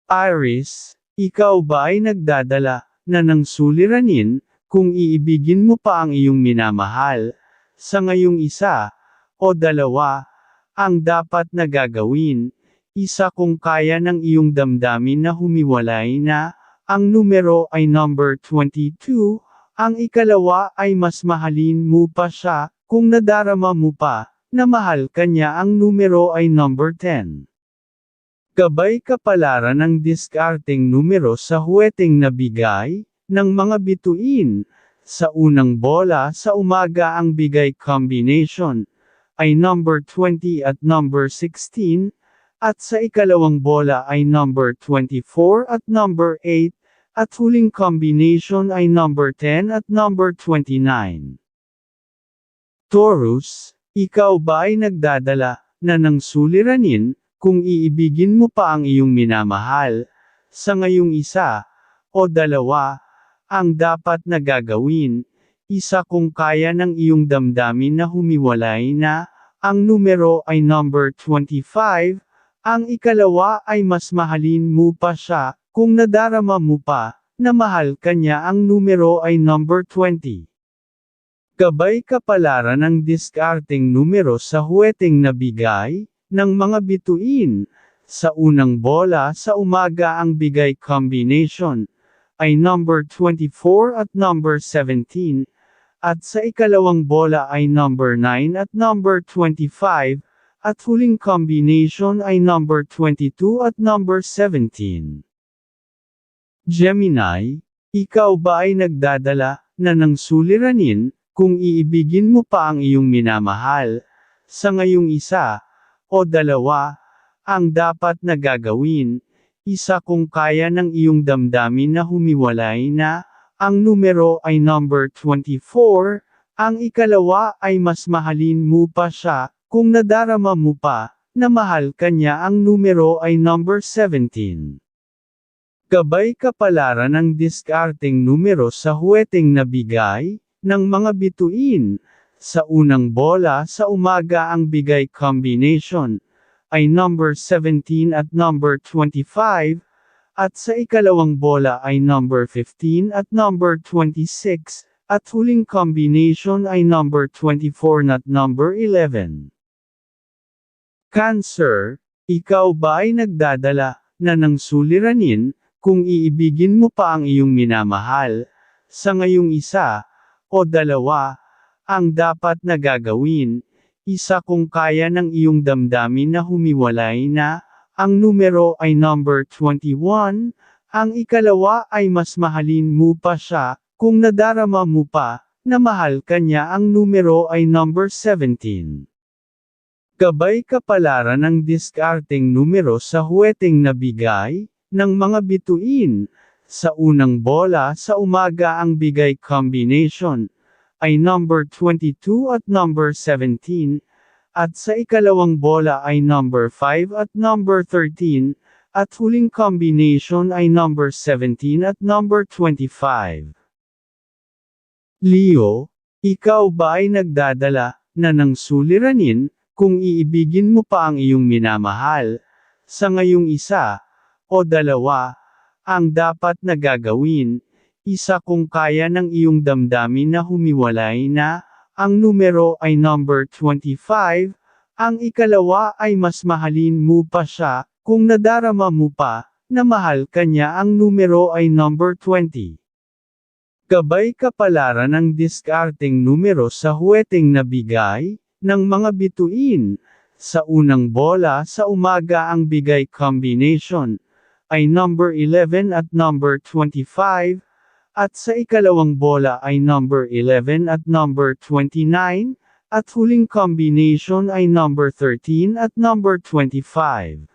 Iris, ikaw ba ay nagdadala na ng suliranin kung iibigin mo pa ang iyong minamahal sa ngayong isa o dalawa ang dapat na gagawin? Isa kung kaya ng iyong damdamin na humiwalay na, ang numero ay number 22, ang ikalawa ay mas mahalin mo pa siya, kung nadarama mo pa na mahal ka niya, ang numero ay number 10. Gabay kapalaran ng diskarteng numero sa huweteng nabigay ng mga bituin. Sa unang bola sa umaga ang bigay combination ay number 20 at number 16, at sa ikalawang bola ay number 24 at number 8, at huling combination ay number 10 at number 29. Taurus, ikaw ba ay nagdadala na ng suliranin kung iibigin mo pa ang iyong minamahal sa ngayong isa o dalawa ang dapat na gagawin? Isa kung kaya ng iyong damdamin na humiwalay na, ang numero ay number 25, ang ikalawa ay mas mahalin mo pa siya, kung nadarama mo pa na mahal ka niya, ang numero ay number 20. Gabay kapalaran ng diskarteng numero sa huweteng nabigay ng mga bituin. Sa unang bola sa umaga ang bigay combination ay number 24 at number 17, at sa ikalawang bola ay number 9 at number 25, at huling combination ay number 22 at number 17. Gemini, ikaw ba ay nagdadala na ng suliranin kung iibigin mo pa ang iyong minamahal sa ngayong isa o dalawa ang dapat na gagawin? Isa kung kaya ng iyong damdamin na humiwalay na, ang numero ay number 24, ang ikalawa ay mas mahalin mo pa siya, kung nadarama mo pa na mahal ka niya, ang numero ay number 17. Gabay kapalaran ng diskarteng numero sa huweteng nabigay ng mga bituin. Sa unang bola sa umaga ang bigay combination ay number 17 at number 25, at sa ikalawang bola ay number 15 at number 26, at huling combination ay number 24 at number 11. Cancer, ikaw ba ay nagdadala na ng suliranin kung iibigin mo pa ang iyong minamahal sa ngayong isa o dalawa ang dapat na gagawin? Isa kung kaya ng iyong damdamin na humiwalay na, ang numero ay number 21, ang ikalawa ay mas mahalin mo pa siya, kung nadarama mo pa na mahal ka niya, ang numero ay number 17. Gabay kapalaran ng diskarteng numero sa huweteng nabigay ng mga bituin. Sa unang bola sa umaga ang bigay combination ay number 22 at number 17, at sa ikalawang bola ay number 5 at number 13, at huling combination ay number 17 at number 25. Leo, ikaw ba ay nagdadala na ng suliranin kung iibigin mo pa ang iyong minamahal sa ngayong isa o dalawa ang dapat na gagawin? Isa kung kaya ng iyong damdamin na humiwalay na, ang numero ay number 25, ang ikalawa ay mas mahalin mo pa siya, kung nadarama mo pa na mahal ka niya, ang numero ay number 20. Gabay kapalaran ng diskarteng numero sa huweteng nabigay ng mga bituin. Sa unang bola sa umaga ang bigay combination ay number 11 at number 25, at sa ikalawang bola ay number 11 at number 29, at huling combination ay number 13 at number 25.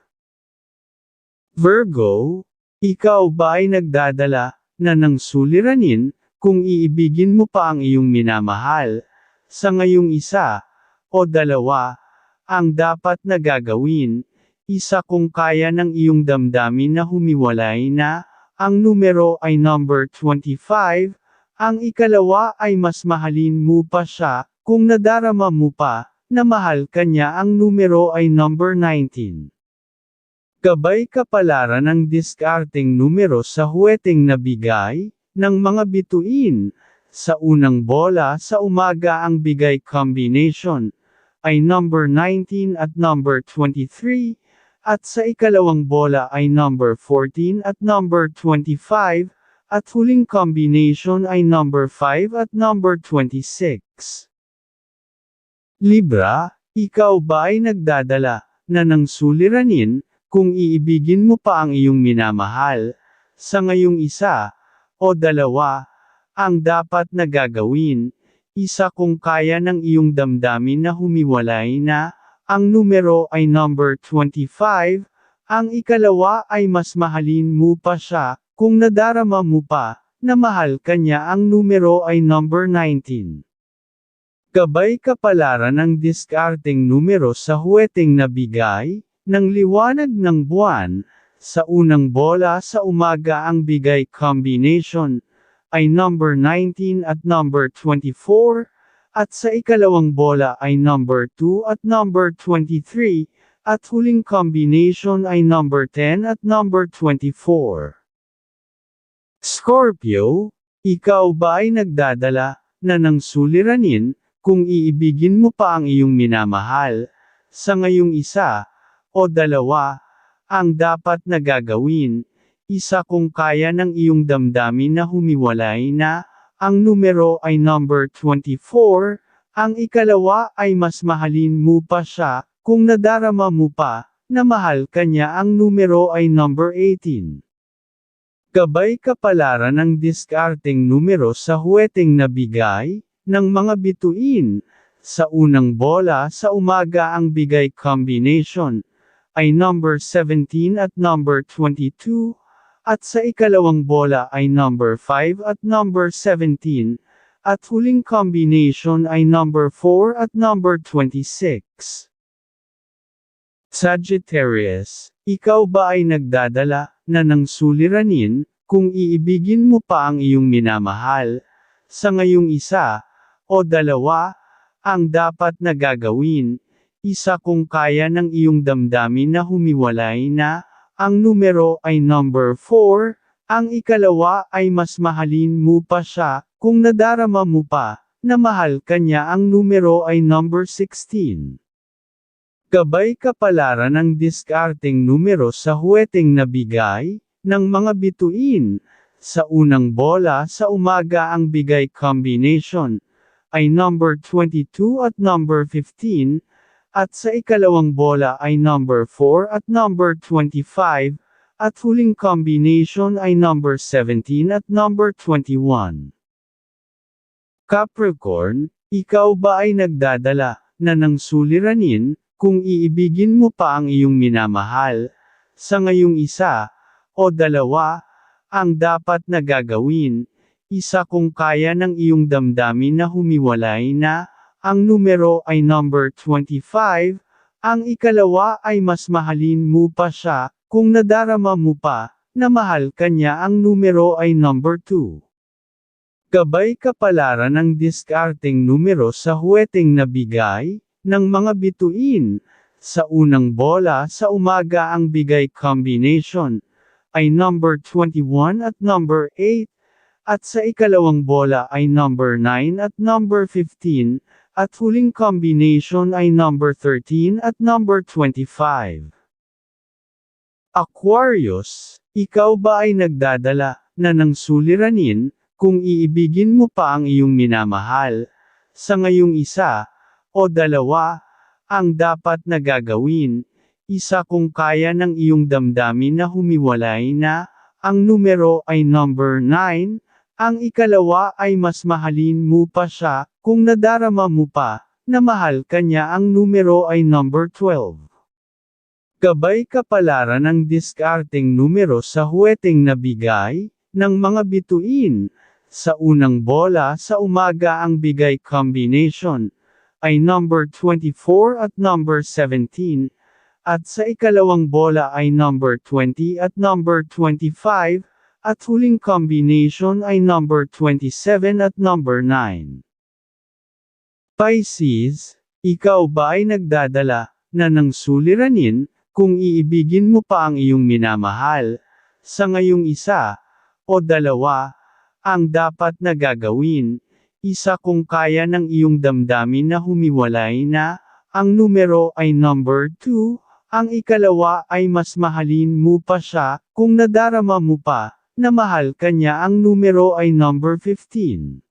Virgo, ikaw ba ay nagdadala na ng suliranin kung iibigin mo pa ang iyong minamahal sa ngayong isa o dalawa ang dapat na gagawin? Isa kung kaya ng iyong damdamin na humiwalay na, ang numero ay number 25, ang ikalawa ay mas mahalin mo pa siya, kung nadarama mo pa na mahal ka niya, ang numero ay number 19. Gabay kapalaran ng diskarteng numero sa huweteng nabigay, ng mga bituin. Sa unang bola sa umaga ang bigay combination, ay number 19 at number 23, at sa ikalawang bola ay number 14 at number 25, at huling combination ay number 5 at number 26. Libra, ikaw ba ay nagdadala na ng suliranin, kung iibigin mo pa ang iyong minamahal, sa ngayong isa, o dalawa, ang dapat na gagawin, isa kung kaya ng iyong damdamin na humiwalay na, ang numero ay number 25, ang ikalawa ay mas mahalin mo pa siya, kung nadarama mo pa, na mahal ka niya ang numero ay number 19. Gabay kapalaran ng diskarteng numero sa huweteng nabigay, ng liwanag ng buwan, sa unang bola sa umaga ang bigay combination, ay number 19 at number 24, at sa ikalawang bola ay number 2 at number 23, at huling combination ay number 10 at number 24. Scorpio, ikaw ba ay nagdadala na ng suliranin, kung iibigin mo pa ang iyong minamahal, sa ngayong isa, o dalawa, ang dapat na gagawin, isa kung kaya ng iyong damdamin na humiwalay na, ang numero ay number 24, ang ikalawa ay mas mahalin mo pa siya, kung nadarama mo pa, na mahal ka niya ang numero ay number 18. Gabay kapalaran ng diskarteng numero sa huweteng nabigay, ng mga bituin, sa unang bola sa umaga ang bigay combination, ay number 17 at number 22, at sa ikalawang bola ay number 5 at number 17, at huling combination ay number 4 at number 26. Sagittarius, ikaw ba ay nagdadala na ng suliranin, kung iibigin mo pa ang iyong minamahal, sa ngayong isa, o dalawa, ang dapat na gagawin, isa kung kaya ng iyong damdamin na humiwalay na, ang numero ay number 4, ang ikalawa ay mas mahalin mo pa siya, kung nadarama mo pa, na mahal ka niya ang numero ay number 16. Gabay kapalaran ng diskarteng numero sa huweteng nabigay, ng mga bituin, sa unang bola sa umaga ang bigay combination, ay number 22 at number 15, at sa ikalawang bola ay number 4 at number 25, at huling combination ay number 17 at number 21. Capricorn, ikaw ba ay nagdadala na ng suliranin, kung iibigin mo pa ang iyong minamahal, sa ngayong isa, o dalawa, ang dapat na gagawin, isa kung kaya ng iyong damdamin na humiwalay na, ang numero ay number 25, ang ikalawa ay mas mahalin mo pa siya, kung nadarama mo pa, na mahal ka niya ang numero ay number 2. Gabay kapalaran ng diskarteng numero sa huweteng nabigay, ng mga bituin, sa unang bola sa umaga ang bigay combination, ay number 21 at number 8, at sa ikalawang bola ay number 9 at number 15, at huling combination ay number 13 at number 25. Aquarius, ikaw ba ay nagdadala na ng suliranin, kung iibigin mo pa ang iyong minamahal, sa ngayong isa, o dalawa, ang dapat na gagawin, isa kung kaya ng iyong damdamin na humiwalay na, ang numero ay number 9, ang ikalawa ay mas mahalin mo pa siya, kung nadarama mo pa, na mahal ka niya ang numero ay number 12. Gabay kapalaran ng diskarteng numero sa huweteng nabigay, ng mga bituin, sa unang bola sa umaga ang bigay combination, ay number 24 at number 17, at sa ikalawang bola ay number 20 at number 25, at huling combination ay number 27 at number 9. Pisces, ikaw ba ay nagdadala na ng suliranin, kung iibigin mo pa ang iyong minamahal, sa ngayong isa, o dalawa, ang dapat na gagawin. Isa kung kaya ng iyong damdamin na humiwalay na, ang numero ay number 2, ang ikalawa ay mas mahalin mo pa siya, kung nadarama mo pa, na mahal ka niya ang numero ay number 15.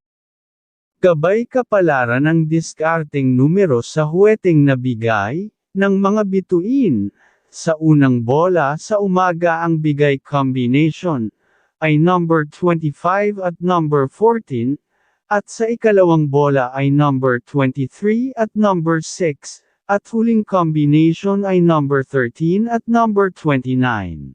Gabay kapalaran ng diskarteng numero sa huweteng nabigay, ng mga bituin. Sa unang bola sa umaga ang bigay combination, ay number 25 at number 14, at sa ikalawang bola ay number 23 at number 6, at huling combination ay number 13 at number 29.